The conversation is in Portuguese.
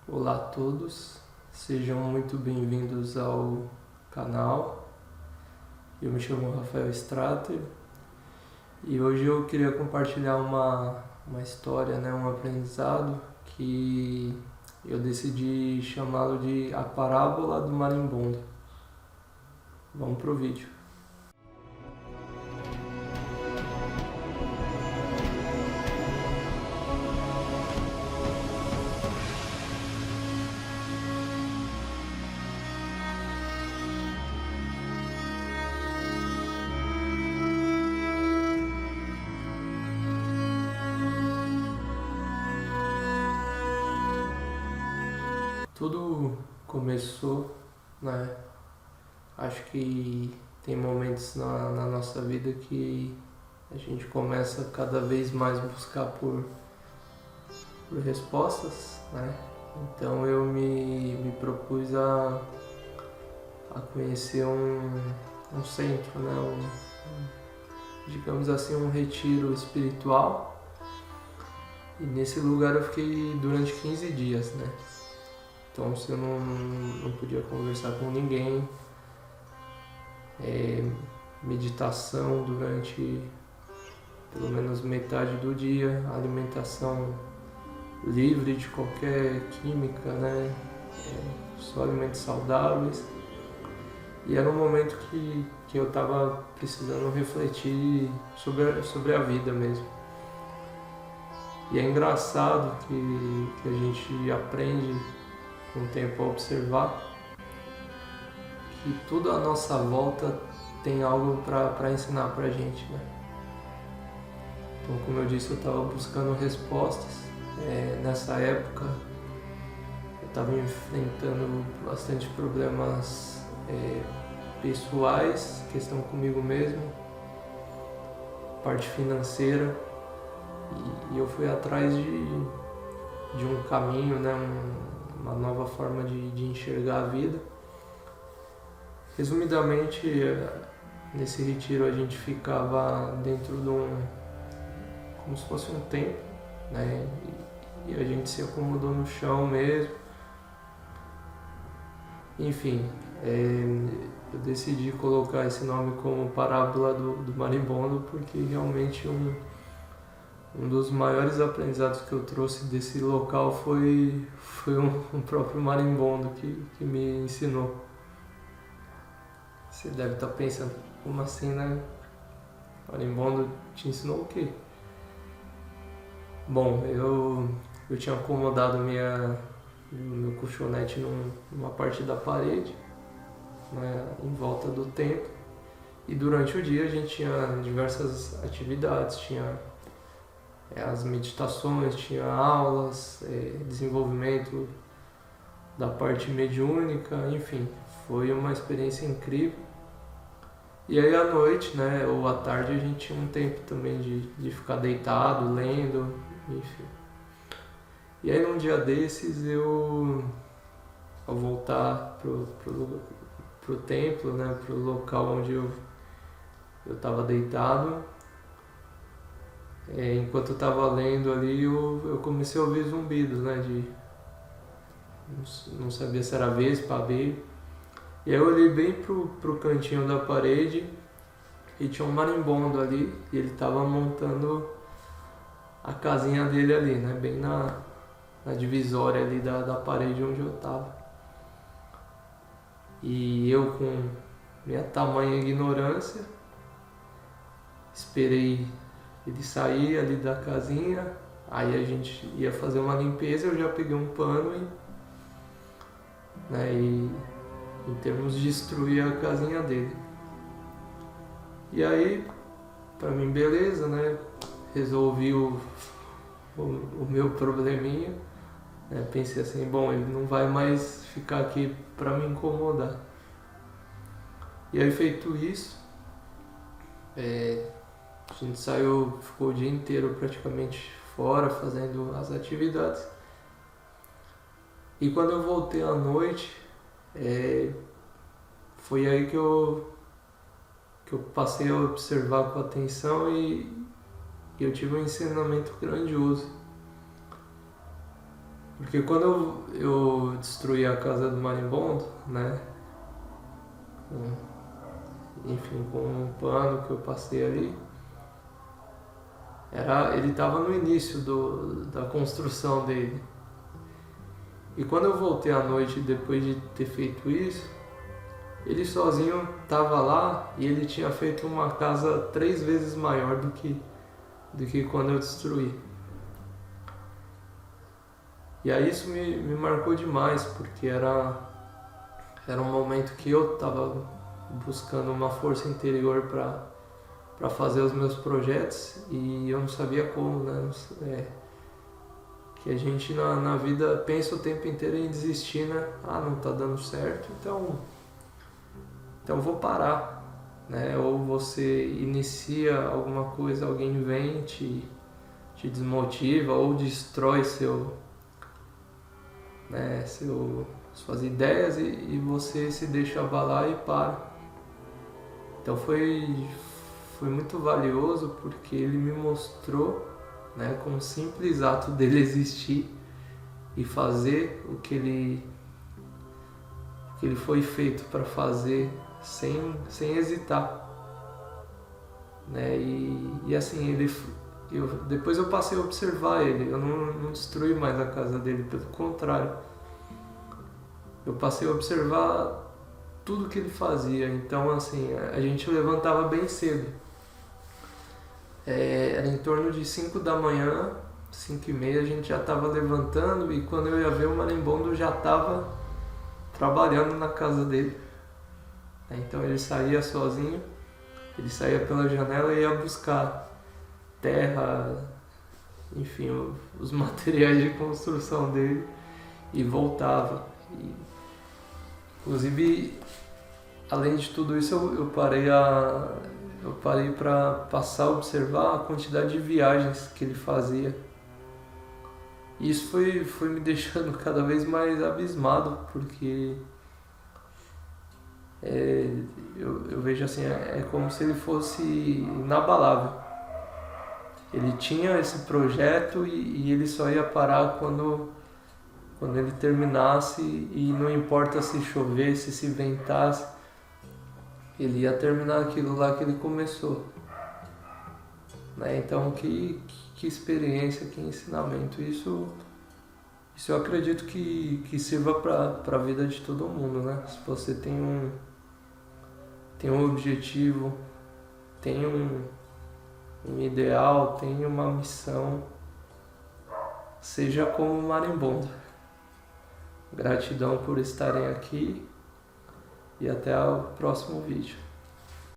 Olá a todos, sejam muito bem-vindos ao canal. Eu me chamo Rafael Strater e hoje eu queria compartilhar uma história, um aprendizado que eu decidi chamá-lo de A Parábola do Marimbondo. Vamos pro vídeo. Tudo começou, Acho que tem momentos na nossa vida que a gente começa cada vez mais a buscar por respostas, Então eu me propus a conhecer um centro, digamos assim, um retiro espiritual. E nesse lugar eu fiquei durante 15 dias, Então se eu não podia conversar com ninguém, meditação durante pelo menos metade do dia, alimentação livre de qualquer química, só alimentos saudáveis. E era um momento que eu estava precisando refletir sobre a vida mesmo. E é engraçado que a gente aprende com o tempo a observar que tudo à nossa volta tem algo para ensinar para a gente, Então, como eu disse, eu estava buscando respostas. Nessa época, eu estava enfrentando bastante problemas pessoais, questão comigo mesmo, parte financeira, e eu fui atrás de um caminho, uma nova forma de enxergar a vida. Resumidamente, nesse retiro a gente ficava dentro de como se fosse um templo, e a gente se acomodou no chão mesmo. Enfim, eu decidi colocar esse nome como Parábola do Marimbondo porque realmente um dos maiores aprendizados que eu trouxe desse local foi um próprio marimbondo que me ensinou. Você deve estar pensando, como assim, Marimbondo te ensinou o quê? Bom, eu tinha acomodado meu colchonete numa parte da parede, em volta do templo, e durante o dia a gente tinha diversas atividades, tinha as meditações, tinha aulas, desenvolvimento da parte mediúnica, enfim, foi uma experiência incrível. E aí à noite, ou à tarde, a gente tinha um tempo também de ficar deitado, lendo, enfim. E aí num dia desses ao voltar pro templo, pro local onde eu estava deitado, enquanto eu estava lendo ali, eu comecei a ouvir zumbidos, não sabia se era vespa, abelha. E aí eu olhei bem pro cantinho da parede e tinha um marimbondo ali, e ele estava montando a casinha dele ali, bem na divisória ali da parede onde eu estava. E eu, com minha tamanha ignorância, esperei ele sair ali da casinha. Aí a gente ia fazer uma limpeza, eu já peguei um pano e em termos de destruir a casinha dele. E aí, pra mim, beleza, resolvi o meu probleminha. Pensei assim, bom, ele não vai mais ficar aqui pra me incomodar. E aí, feito isso, a gente ficou o dia inteiro praticamente fora, fazendo as atividades. E quando eu voltei à noite, foi aí que eu passei a observar com atenção e eu tive um ensinamento grandioso. Porque quando eu destruí a casa do marimbondo, né? Enfim, com um pano que eu passei ali, ele estava no início da construção dele. E quando eu voltei à noite depois de ter feito isso, ele sozinho estava lá e ele tinha feito uma casa 3 vezes maior do que quando eu destruí. E aí isso me marcou demais, porque era um momento que eu estava buscando uma força interior para fazer os meus projetos e eu não sabia como, né? Que a gente na vida pensa o tempo inteiro em desistir, né? Ah, não tá dando certo, então vou parar, né? Ou você inicia alguma coisa, alguém vem, te desmotiva ou destrói suas ideias e você se deixa abalar e para. Então foi muito valioso porque ele me mostrou, né, com o simples ato dele existir e fazer o que ele foi feito para fazer sem hesitar, né? E assim, depois eu passei a observar ele, eu não destruí mais a casa dele, pelo contrário, eu passei a observar tudo que ele fazia. Então assim, a gente levantava bem cedo, era em torno de 5 da manhã, 5h30 a gente já estava levantando e quando eu ia ver o marimbondo já estava trabalhando na casa dele. Então ele saía sozinho, ele saía pela janela e ia buscar terra, enfim, os materiais de construção dele e voltava. Inclusive, além de tudo isso, eu parei para passar a observar a quantidade de viagens que ele fazia. E isso foi me deixando cada vez mais abismado, porque eu vejo assim, é como se ele fosse inabalável. Ele tinha esse projeto e ele só ia parar quando ele terminasse, e não importa se chovesse, se ventasse, ele ia terminar aquilo lá que ele começou, né? Então que experiência, que ensinamento, isso eu acredito que sirva para a vida de todo mundo, né? Se você tem um objetivo, tem um ideal, tem uma missão, seja como marimbondo. Gratidão por estarem aqui e até o próximo vídeo.